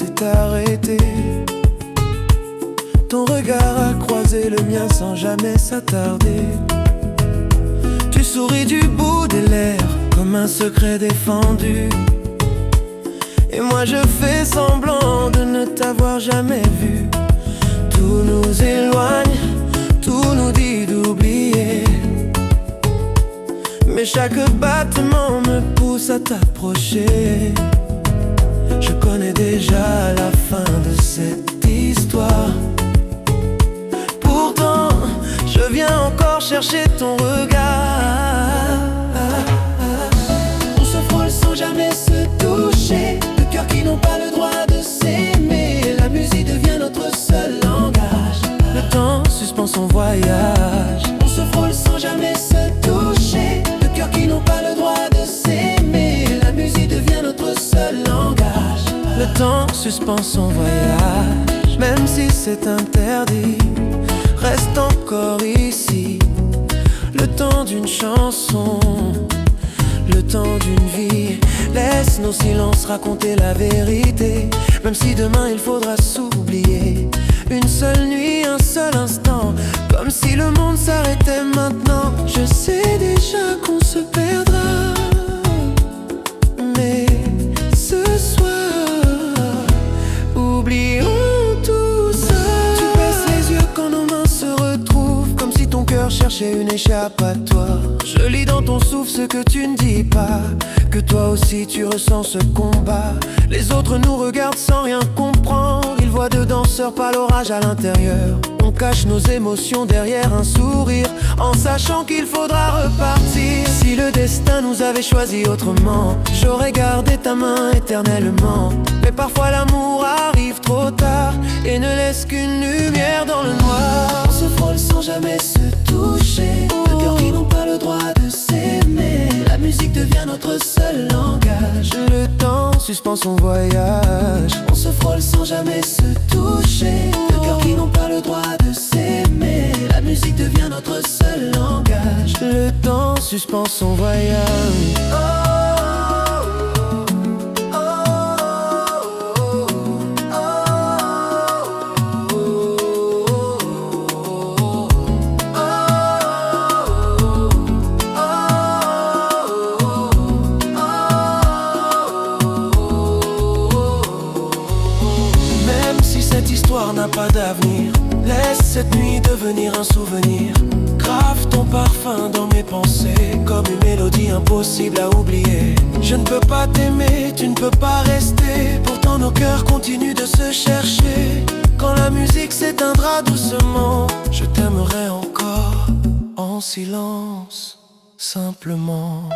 s'est arrêté. Ton regard a croisé le mien sans jamais s'attarder. Tu souris du bout des lèvres comme un secret défendu. Et moi je fais semblant de ne t'avoir jamais vu. Tout nous éloigne, tout nous dit d'oublier. Mais chaque battement me pousse à t'approcher. Je connais déjà la fin de cette histoire. Pourtant, je viens encore chercher ton regard. On se frôle sans jamais se toucher. Deux cœurs qui n'ont pas le droit de s'aimer. La musique devient notre seul langage. Le temps suspend son voyage. On se frôle sans jamais se toucher. Deux cœurs qui n'ont pas le droit de s'aimer. La musique devient notre seul langage. Le temps suspend son voyage. Même si c'est interdit, reste encore ici. Le temps d'une chanson, le temps d'une vie. Laisse nos silences raconter la vérité. Même si demain il faudra s'oublier. Une seule nuit, un seul instant, comme si le monde s'arrêtait maintenant. Je sais déjà qu'on se perdra, mais ce soir, oublions tout ça. Tu baisses les yeux quand nos mains se retrouvent, comme si ton cœur cherchait une échappatoire. Je lis dans ton souffle ce que tu ne dis pas, que toi aussi tu ressens ce combat. Les autres nous regardent sans rien comprendre. Ils voient deux danseurs pas l'orage à l'intérieur. On cache nos émotions derrière un sourire, en sachant qu'il faudra repartir. Si le destin nous avait choisi autrement, j'aurais gardé ta main éternellement. Mais parfois l'amour arrive trop tard et ne laisse qu'une lumière dans le noir. On se frôle sans jamais se toucher. Deux cœurs qui n'ont pas le droit de s'aimer. La musique devient notre seul langage. Le temps suspend son voyage. On se frôle sans jamais se toucher. Deux cœurs qui n'ont pas le droit de s'aimer. La musique devient notre seul langage. Le temps suspend son voyage. Cette histoire n'a pas d'avenir. Laisse cette nuit devenir un souvenir. Grave ton parfum dans mes pensées, comme une mélodie impossible à oublier. Je ne peux pas t'aimer, tu ne peux pas rester. Pourtant nos cœurs continuent de se chercher. Quand la musique s'éteindra doucement, je t'aimerai encore en silence, simplement.